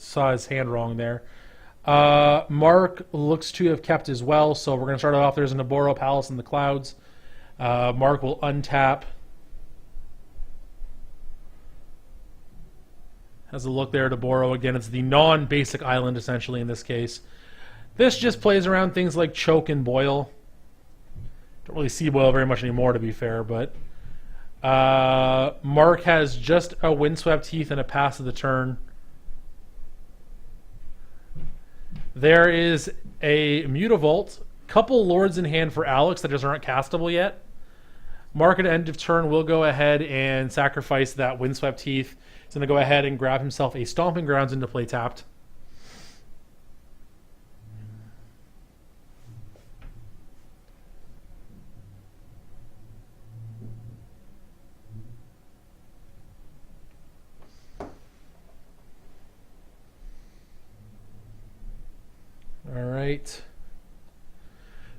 saw his hand wrong there. Mark looks to have kept as well, so we're going to start off. There's a Naboro Palace in the clouds. Mark will untap. Has a look there at Naboro. Again, it's the non-basic island, essentially, in this case. This just plays around things like choke and boil. Don't really see boil very much anymore, to be fair, but Mark has just a windswept heath and a pass of the turn. There is a Mutavault, couple lords in hand for Alex that just aren't castable yet. Mark at end of turn will go ahead and sacrifice that windswept heath. He's going to go ahead and grab himself a Stomping Grounds into play tapped. All right.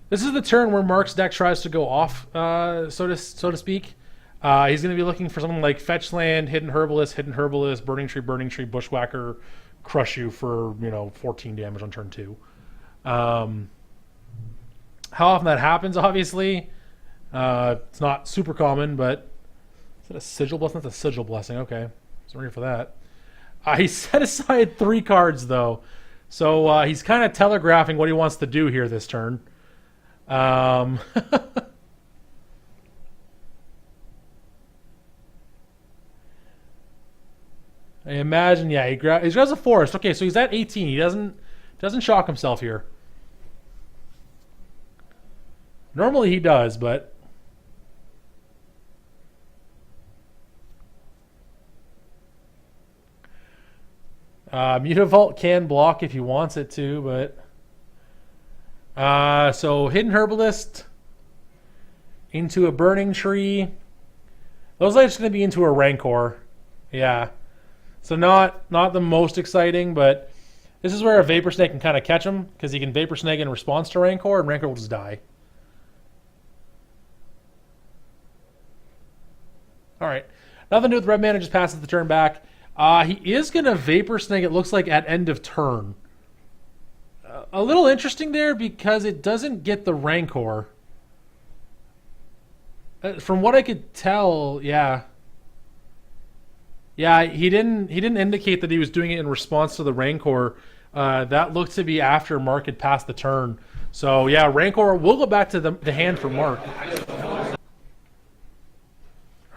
This is the turn where Mark's deck tries to go off, so to speak. He's going to be looking for something like Fetch Land, Hidden Herbalist, Burning Tree, Bushwhacker, crush you for 14 damage on turn 2. How often that happens, obviously, it's not super common, but is that a Sigil Blessing? That's a Sigil Blessing. Okay, sorry for that. He set aside 3 cards though. So he's kind of telegraphing what he wants to do here this turn. I imagine, yeah, he grabs a forest. Okay, so he's at 18. He doesn't shock himself here. Normally he does, but Mutavault can block if he wants it to, but so Hidden Herbalist into a Burning Tree. Looks like it's going to be into a Rancor. Yeah. So not the most exciting, but this is where a Vapor Snake can kind of catch him, because he can Vapor Snake in response to Rancor, and Rancor will just die. All right. Nothing to do with Red Mana, just passes the turn back. He is going to Vapor Snake, it looks like, at end of turn. A little interesting there because it doesn't get the Rancor. From what I could tell, yeah. Yeah, he didn't indicate that he was doing it in response to the Rancor. That looked to be after Mark had passed the turn. So, yeah, Rancor will go back to the hand for Mark.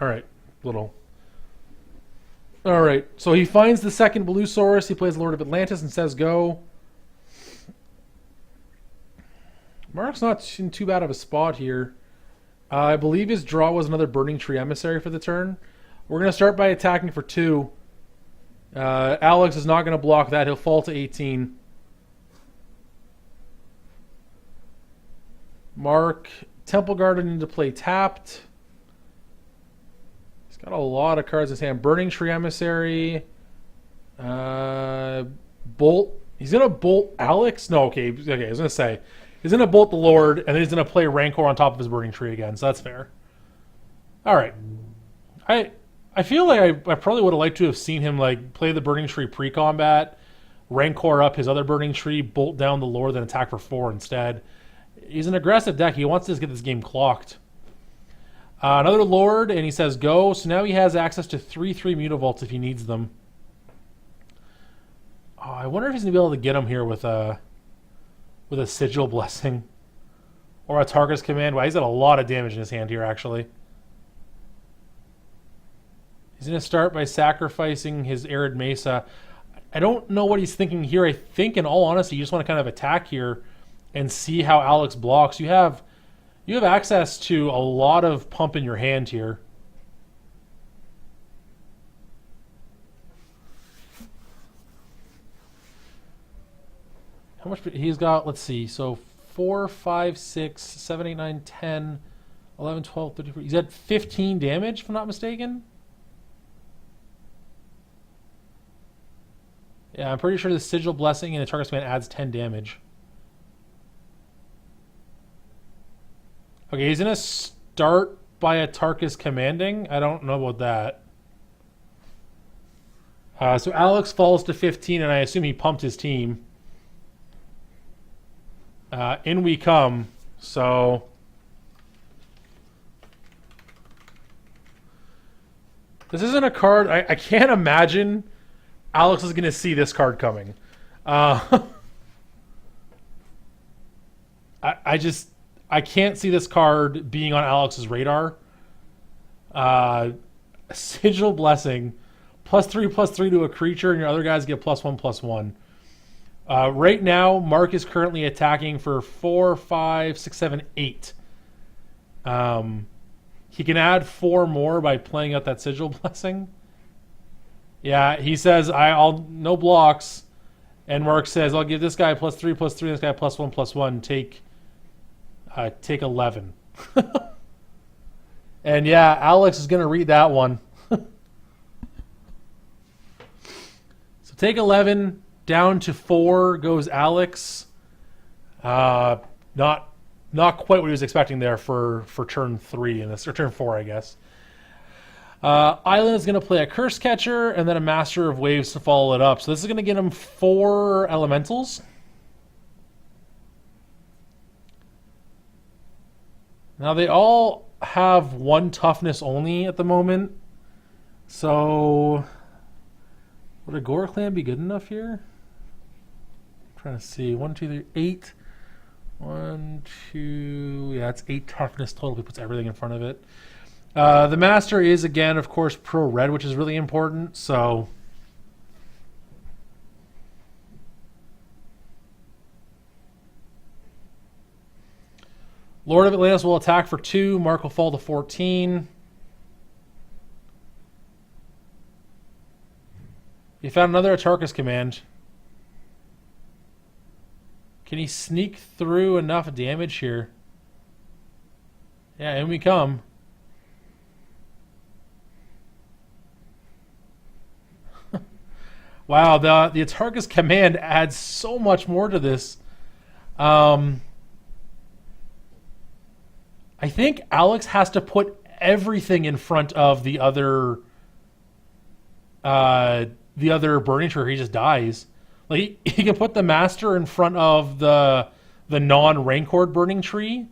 All right, All right, so he finds the second Blue Saurus. He plays Lord of Atlantis and says go. Mark's not in too bad of a spot here. I believe his draw was another Burning Tree Emissary for the turn. We're going to start by attacking for 2. Alex is not going to block that. He'll fall to 18. Mark, Temple Garden into play tapped. He's got a lot of cards in his hand. Burning Tree Emissary. Bolt. He's going to bolt Alex? No, okay. I was going to say. He's going to bolt the Lord, and then he's going to play Rancor on top of his Burning Tree again, so that's fair. All right. I feel like I probably would have liked to have seen him play the Burning Tree pre-combat, Rancor up his other Burning Tree, bolt down the Lord, then attack for 4 instead. He's an aggressive deck. He wants to just get this game clocked. Another Lord, and he says go. So now he has access to 3/3 Mutavaults if he needs them. Oh, I wonder if he's going to be able to get them here with a Sigil Blessing. Or a Tarkus Command. Wow, he's got a lot of damage in his hand here, actually. He's going to start by sacrificing his Arid Mesa. I don't know what he's thinking here. I think, in all honesty, you just want to kind of attack here and see how Alex blocks. You have access to a lot of pump in your hand here. How much he's got? Let's see. So 4, 5, 6, 7, 8, 9, 10, 11, 12, 13. He's at 15 damage, if I'm not mistaken. Yeah, I'm pretty sure the Sigil Blessing and the Tarkus Command adds 10 damage. Okay, he's going to start by a Tarkus Commanding. I don't know about that. So Alex falls to 15, and I assume he pumped his team. In we come. So this isn't a card. I can't imagine Alex is going to see this card coming. I can't see this card being on Alex's radar. Sigil Blessing, +3/+3 to a creature, and your other guys get +1/+1. Right now, Mark is currently attacking for 4, 5, 6, 7, 8. He can add 4 more by playing out that Sigil Blessing. Yeah, he says I'll no blocks, and Mark says I'll give this guy +3/+3, this guy +1/+1. Take 11. And yeah, Alex is gonna read that one. So take 11. Down to 4 goes Alex. Not quite what he was expecting there for turn 3 in this, or turn 4, I guess. Island is going to play a Curse Catcher and then a Master of Waves to follow it up. So this is going to get him 4 Elementals. Now they all have 1 toughness only at the moment. So would a Gore Clan be good enough here? Trying to see. 1, 2, 3, 8. 1, 2. Yeah, it's 8 toughness total. He puts everything in front of it. The Master is, again, of course, pro red, which is really important. So Lord of Atlantis will attack for 2. Mark will fall to 14. He found another Atarkus command. Can he sneak through enough damage here? Yeah, in we come. Wow, the Atarkus command adds so much more to this. I think Alex has to put everything in front of the other burning tree, or he just dies. Like he can put the Master in front of the non-Rancor burning tree,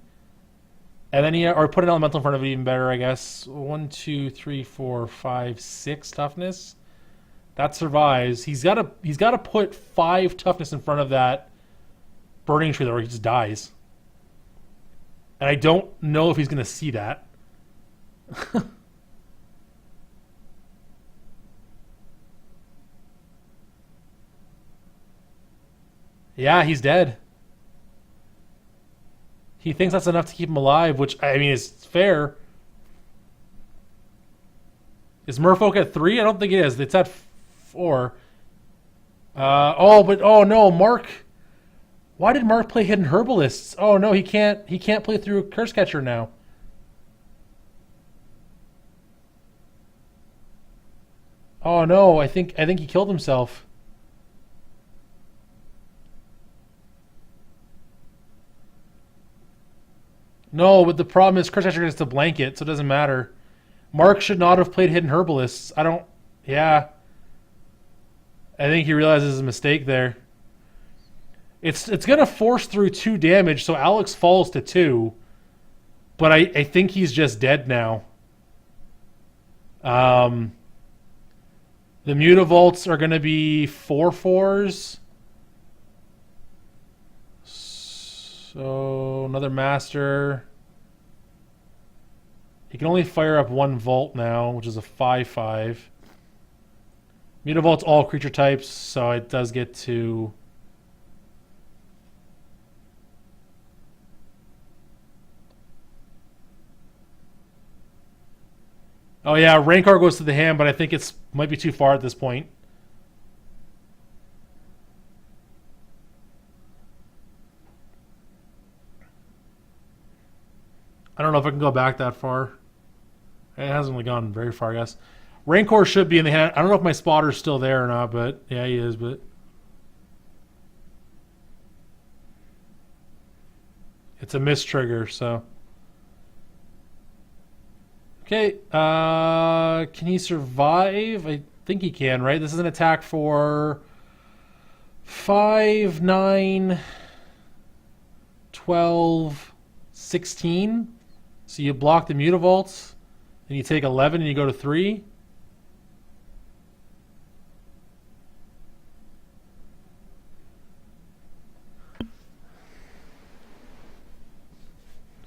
and then or put an elemental in front of it, even better, I guess. 1, 2, 3, 4, 5, 6 toughness. That survives. He's got to put 5 toughness in front of that burning tree, or he just dies. And I don't know if he's going to see that. Yeah, he's dead. He thinks that's enough to keep him alive, which, I mean, is fair. Is Merfolk at 3? I don't think it is. It's at 4. Oh no, Mark. Why did Mark play Hidden Herbalists? Oh no, he can't play through Curse Catcher now. Oh no, I think he killed himself. No, but the problem is Curse Catcher gets the blanket, so it doesn't matter. Mark should not have played Hidden Herbalists. Yeah. I think he realizes his mistake there. It's going to force through 2 damage, so Alex falls to 2. But I think he's just dead now. The Mutavaults are going to be 4/4s. So another Master. He can only fire up 1 Vault now, which is a 5/5. Mutavault's all creature types, so it does get to... Oh yeah, Rancor goes to the hand, but I think it's might be too far at this point. I don't know if I can go back that far. It hasn't really gone very far, I guess. Rancor should be in the hand. I don't know if my spotter's still there or not, but yeah, he is. But it's a miss trigger, so... Okay, can he survive? think he can, right? This is an attack for 5, 9, 12, 16. So you block the Mutavaults, and you take 11 and you go to 3.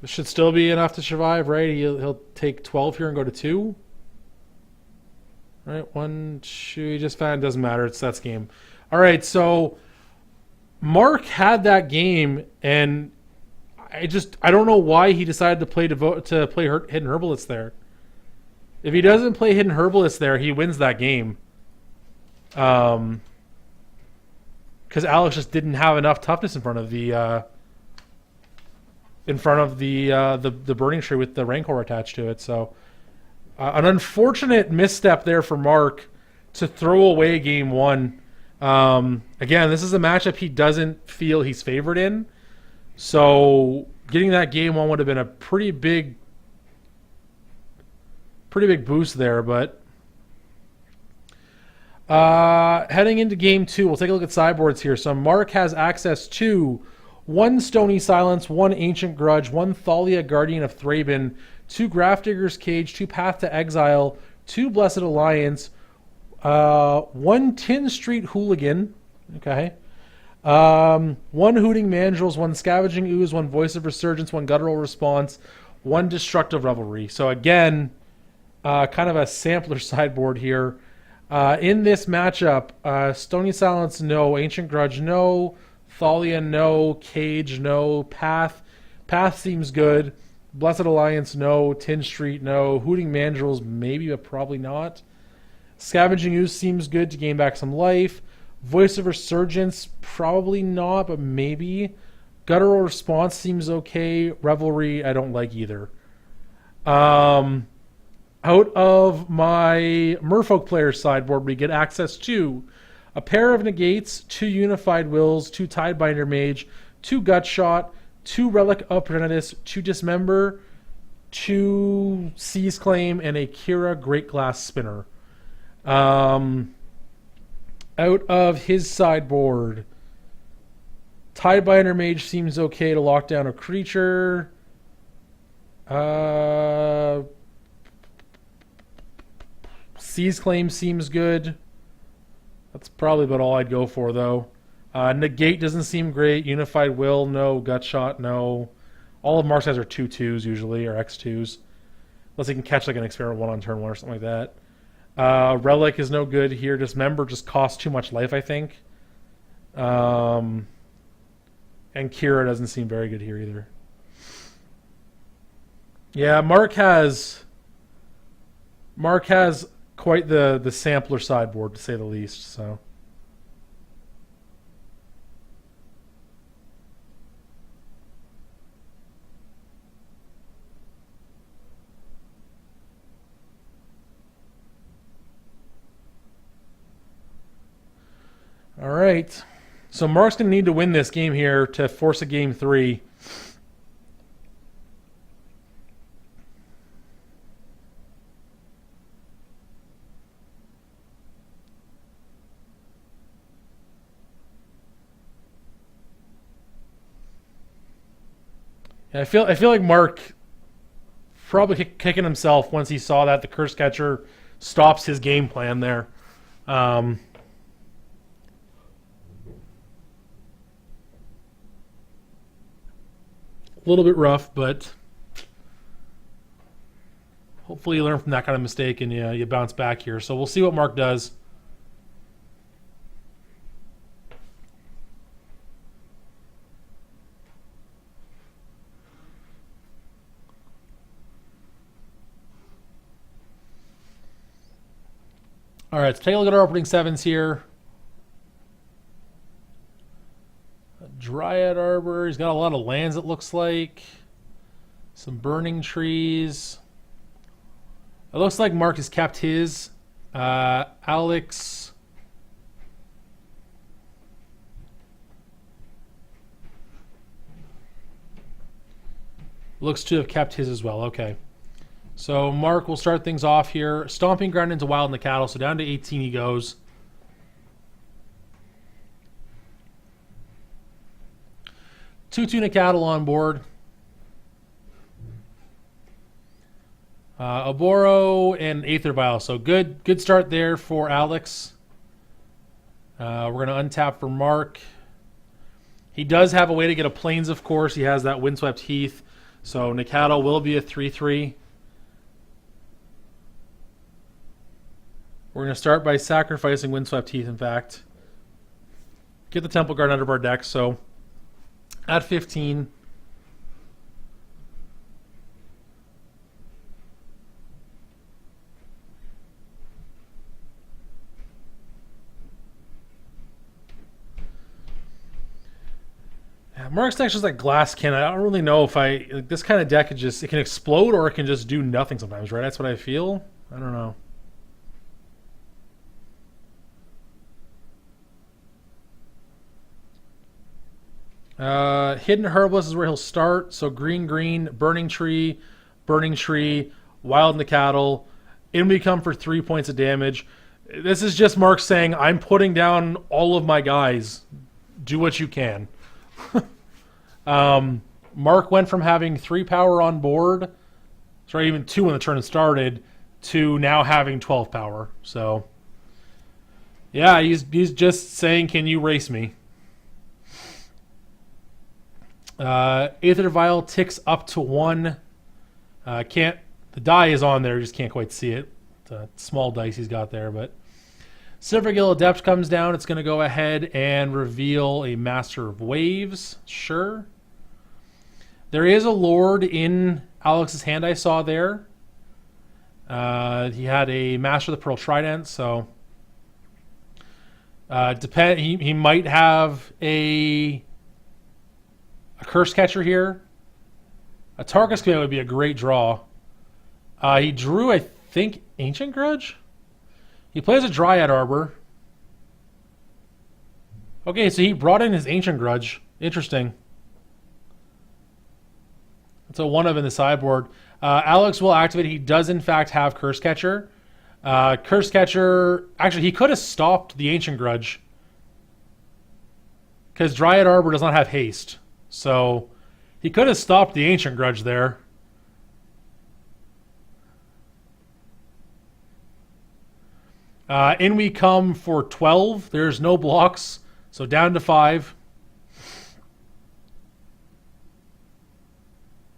This should still be enough to survive, right? He'll take 12 here and go to 2. Right, 1, 2, he just found, doesn't matter, it's that game. All right, so Mark had that game, and I don't know why he decided to play Hidden Herbalist there. If he doesn't play Hidden Herbalist there, he wins that game. Because Alex just didn't have enough toughness in front of the Burning Tree with the Rancor attached to it. So an unfortunate misstep there for Mark to throw away game 1. Again, this is a matchup he doesn't feel he's favored in. So getting that game 1 would have been a pretty big boost there. But heading into game 2, we'll take a look at sideboards here. So Mark has access to 1 Stony Silence, 1 Ancient Grudge, 1 Thalia Guardian of Thraben, 2 Grafdigger's Cage, 2 Path to Exile, 2 Blessed Alliance, 1 Tin Street Hooligan, okay, 1 Hooting Mandrills, 1 Scavenging Ooze, 1 Voice of Resurgence, 1 Guttural Response, 1 Destructive Revelry. So again, kind of a sampler sideboard here. In this matchup, Stony Silence, no. Ancient Grudge, no. Thalia, no. Cage, no. Path seems good. Blessed Alliance, no. Tin Street, no. Hooting Mandrills, maybe, but probably not. Scavenging Ooze seems good to gain back some life. Voice of Resurgence, probably not, but maybe. Guttural Response seems okay. Revelry, I don't like either. Out of my Merfolk player sideboard, we get access to a pair of Negates, 2 Unified Wills, 2 Tidebinder Mage, 2 Gutshot, 2 Relic of Progenitus, 2 Dismember, 2 Seize Claim, and a Kira Great Glass Spinner. Out of his sideboard, Tidebinder Mage seems okay to lock down a creature. Seize Claim seems good. That's probably about all I'd go for, though. Negate doesn't seem great. Unified Will, no. Gutshot, no. All of Mark's guys are 2/2s usually, or X2s. Unless he can catch like an Experiment 1 on turn 1 or something like that. Relic is no good here. Dismember just costs too much life, I think. And Kira doesn't seem very good here either. Yeah, Mark has quite the sampler sideboard, to say the least. So, all right. So Mark's going to need to win this game here to force a game 3. I feel like Mark probably kicking himself once he saw that the Curse Catcher stops his game plan there. A little bit rough, but hopefully you learn from that kind of mistake and you bounce back here. So we'll see what Mark does. All right, let's take a look at our opening 7s here. Dryad Arbor. He's got a lot of lands, it looks like. Some burning trees. It looks like Mark has kept his. Alex. Looks to have kept his as well. Okay. So Mark will start things off here. Stomping Ground into Wild and the Cattle. So down to 18 he goes. Two Tuna Cattle on board. Oboro and Aether Vial. So good start there for Alex. We're going to untap for Mark. He does have a way to get a Plains, of course. He has that Windswept Heath. So Nikado will be a 3-3. We're going to start by sacrificing Windswept Heath, in fact. Get the Temple Guard out of our deck. So at 15. Mark's deck's just like glass cannon. I don't really know if this kind of deck it can explode or it can just do nothing sometimes, right? That's what I feel. I don't know. Hidden Herbalist is where he'll start. So green, Burning Tree, Wild in the Cattle. In we come for 3 points of damage. This is just Mark saying, I'm putting down all of my guys. Do what you can. Mark went from having 3 power on board, sorry, even 2 when the turn started, to now having 12 power. So, yeah, he's just saying, can you race me? Aether Vial ticks up to 1. The die is on there, just can't quite see it. It's a small dice he's got there, but Silvergill Adept comes down. It's going to go ahead and reveal a Master of Waves. Sure. There is a Lord in Alex's hand I saw there. He had a Master of the Pearl Trident, so he might have a Curse Catcher here. A Tarkus Command would be a great draw. He drew, I think, Ancient Grudge? He plays a Dryad Arbor. Okay, so he brought in his Ancient Grudge. Interesting. It's a 1 of in the sideboard. Alex will activate. He does, in fact, have Curse Catcher. Curse Catcher... Actually, he could have stopped the Ancient Grudge. Because Dryad Arbor does not have haste. So, he could have stopped the Ancient Grudge there. In we come for 12. There's no blocks. So, down to 5.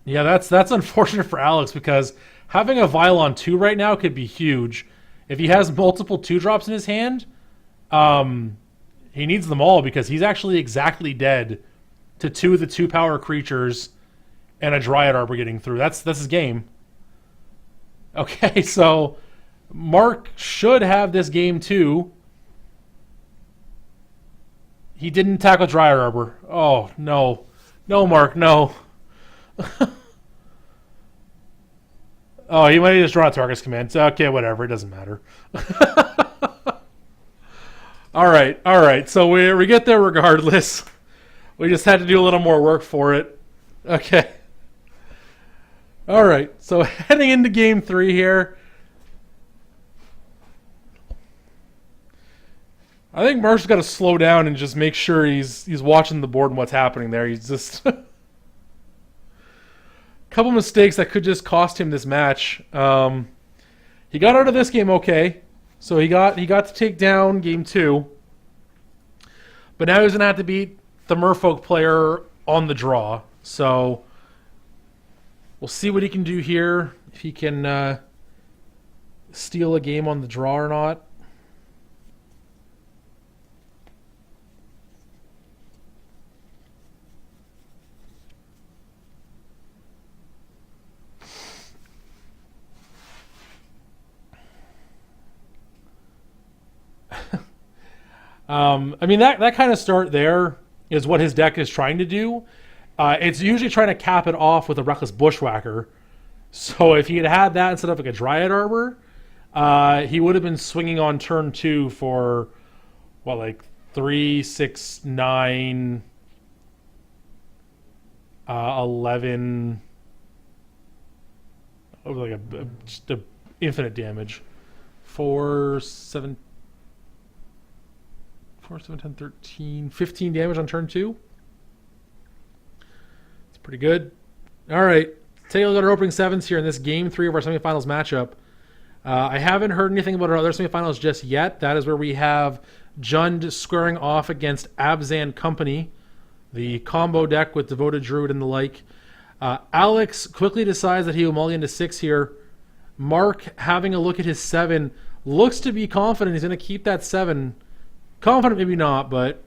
Yeah, that's unfortunate for Alex because having a Vial on 2 right now could be huge. If he has multiple 2-drops in his hand, he needs them all because he's actually exactly dead to 2 of the 2-power creatures and a Dryad Arbor getting through. That's his game. Okay, so Mark should have this game too. He didn't tackle Dryad Arbor. Oh, no. No, Mark, no. Oh, he might have just drawn a Tarkus Command. Okay, whatever. It doesn't matter. All right. So we get there regardless. We just had to do a little more work for it. Okay. All right. So heading into Game 3 here. I think Mark's got to slow down and just make sure he's watching the board and what's happening there. He's just... couple mistakes that could just cost him this match. He got out of this game okay, so he got to take down Game 2. But now he's gonna have to beat the Merfolk player on the draw. So we'll see what he can do here. If he can steal a game on the draw or not. I mean, that kind of start there is what his deck is trying to do. It's usually trying to cap it off with a Reckless Bushwhacker. So if he had had that instead of like a Dryad Arbor, he would have been swinging on turn 2 for, what, like 3, 6, 9, 11... like just a infinite damage. 4, 7, 10, 13, 15 damage on turn 2. It's pretty good. All right. Take a look at our opening sevens here in this game 3 of our semifinals matchup. I haven't heard anything about our other semifinals just yet. That is where we have Jund squaring off against Abzan Company, the combo deck with Devoted Druid and the like. Alex quickly decides that he will mulligan to 6 here. Mark, having a look at his 7, looks to be confident he's going to keep that 7. Confident, maybe not, but...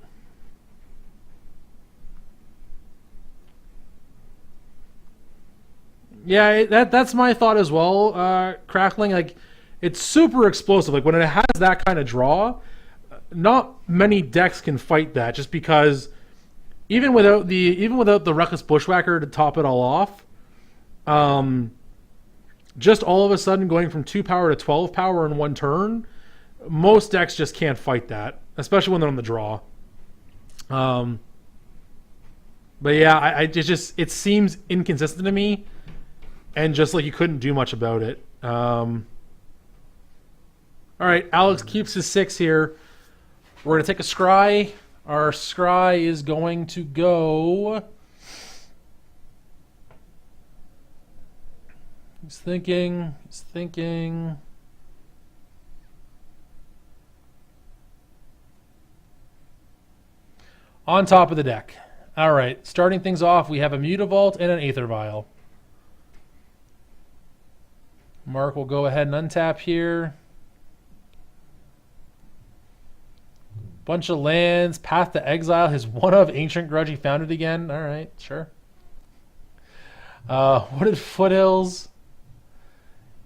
Yeah, that's my thought as well, Crackling. Like, it's super explosive. Like, when it has that kind of draw, not many decks can fight that, just because even without the Reckless Bushwhacker to top it all off, just all of a sudden going from 2 power to 12 power in one turn, most decks just can't fight that, especially when they're on the draw. But yeah, it seems inconsistent to me, and just like you couldn't do much about it. All right, Alex keeps his 6 here. We're going to take a scry. Our scry is going to go... He's thinking. On top of the deck. All right, starting things off, we have a Mutavault and an Aether Vial. Mark will go ahead and untap here. Bunch of lands, Path to Exile, his one of Ancient Grudge, he found it again. All right, sure. Wooded Foothills.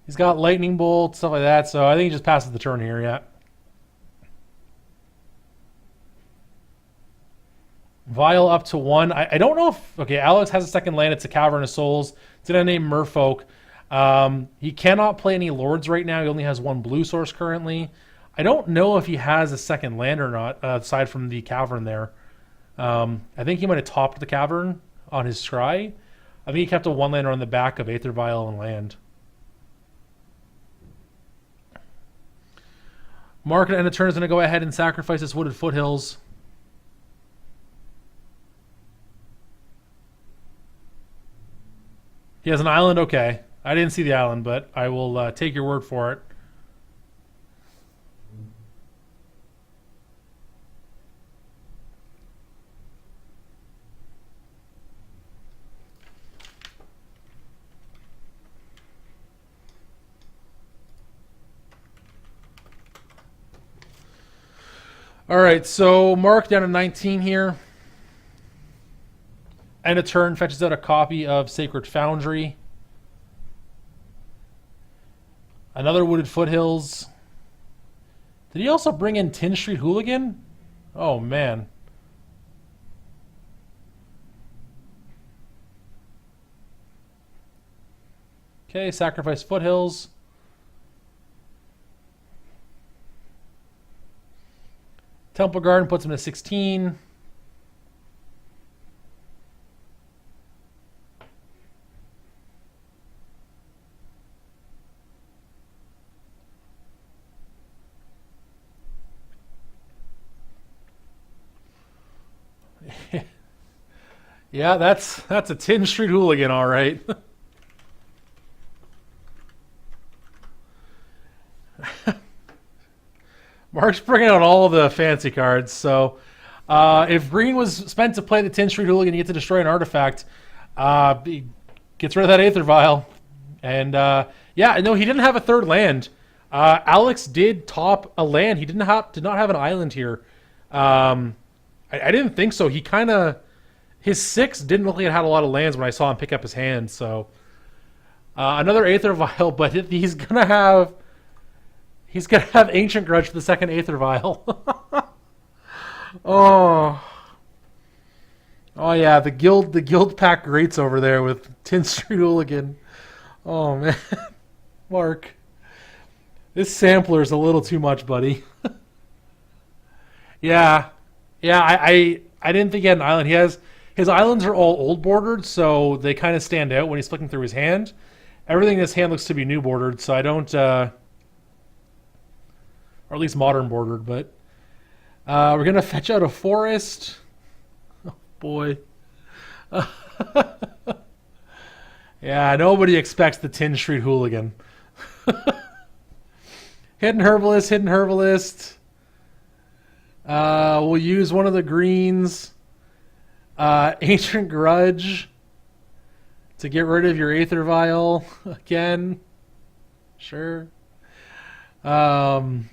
He's got Lightning Bolt, stuff like that, so I think he just passes the turn here, yeah. Vial up to 1. I don't know if... Okay, Alex has a second land. It's a Cavern of Souls. It's going to name Merfolk. He cannot play any Lords right now. He only has 1 blue source currently. I don't know if he has a second land or not, aside from the Cavern there. I think he might have topped the Cavern on his scry. I think he kept a 1-lander on the back of Aether Vial and land. Mark at end of turn is going to go ahead and sacrifice his Wooded Foothills. He has an island? Okay. I didn't see the island, but I will take your word for it. All right, so Mark down to 19 here. End of turn, fetches out a copy of Sacred Foundry. Another Wooded Foothills. Did he also bring in Tin Street Hooligan? Oh, man. Okay, sacrifice Foothills. Temple Garden puts him to 16. Yeah, that's a Tin Street Hooligan, all right. Mark's bringing out all the fancy cards. So if green was spent to play the Tin Street Hooligan, you get to destroy an artifact. He gets rid of that Aether Vial. And yeah, no, he didn't have a third land. Alex did top a land. He did not have an island here. I didn't think so. He kind of... His 6 didn't look like it had a lot of lands when I saw him pick up his hand. So another Aether Vial, but he's gonna have Ancient Grudge for the second Aether Vial. Oh yeah, the guild pack greats over there with Tin Street Hooligan. Oh man, Mark, this sampler's a little too much, buddy. Yeah, I didn't think he had an island. His islands are all old bordered, so they kind of stand out when he's flicking through his hand. Everything in this hand looks to be new bordered, so I don't, or at least modern bordered, but we're going to fetch out a forest. Oh, boy. Yeah, nobody expects the Tin Street Hooligan. Hidden Herbalist, Hidden Herbalist. We'll use one of the greens. Ancient Grudge to get rid of your Aether Vial again. Sure. And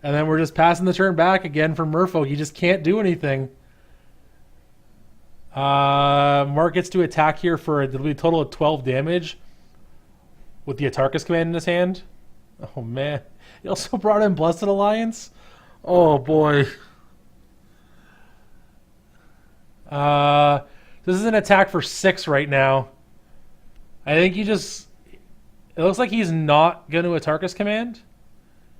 then we're just passing the turn back again for Merfolk. He just can't do anything. Mark gets to attack here for a total of 12 damage with the Atarkus command in his hand. Oh, man. He also brought in Blessed Alliance. Oh, boy. This is an attack for 6 right now. I think he just... It looks like he's not going to Atarkus command.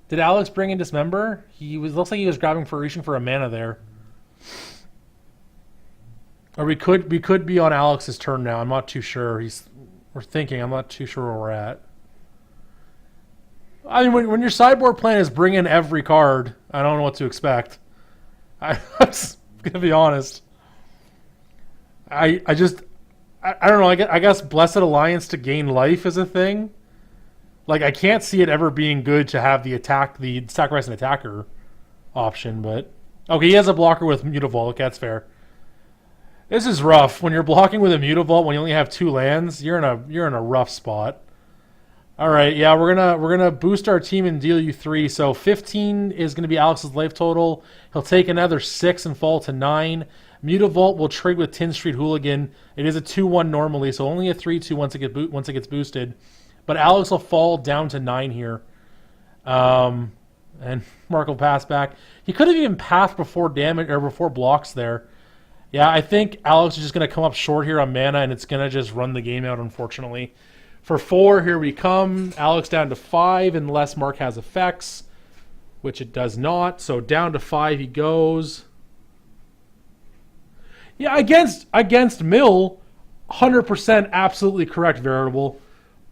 Did Alex bring in Dismember? Looks like he was reaching for a mana there. Or we could be on Alex's turn now. I'm not too sure. We're thinking. I'm not too sure where we're at. I mean, when your sideboard plan is bring in every card, I don't know what to expect. I'm just gonna be honest. I don't know. I guess Blessed Alliance to gain life is a thing. Like, I can't see it ever being good to have the sacrifice an attacker option, but okay, he has a blocker with Mutavault. That's fair. This is rough. When you're blocking with a Mutavault when you only have 2 lands, you're in a rough spot. All right, yeah, we're gonna boost our team and deal you 3. So 15 is gonna be Alex's life total. He'll take another 6 and fall to 9. Mutavault will trade with Tin Street Hooligan. It is a 2/1 normally, so only a 3/2 once it gets boosted. But Alex will fall down to 9 here. And Mark will pass back. He could have even passed before damage or before blocks there. Yeah, I think Alex is just going to come up short here on mana, and it's going to just run the game out, unfortunately. For 4, here we come. Alex down to 5, unless Mark has effects, which it does not. So down to 5 he goes. Yeah, against Mill, 100% absolutely correct variable,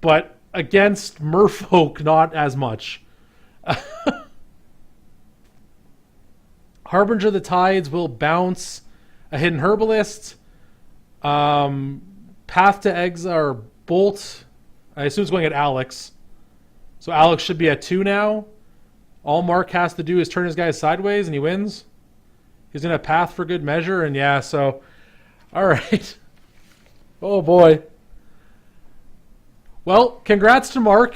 but against Merfolk, not as much. Harbinger of the Tides will bounce a Hidden Herbalist. Path to Exile or Bolt. I assume it's going at Alex. So Alex should be at 2 now. All Mark has to do is turn his guys sideways and he wins. He's going to path for good measure. And yeah, so... Alright. Oh boy. Well, congrats to Mark.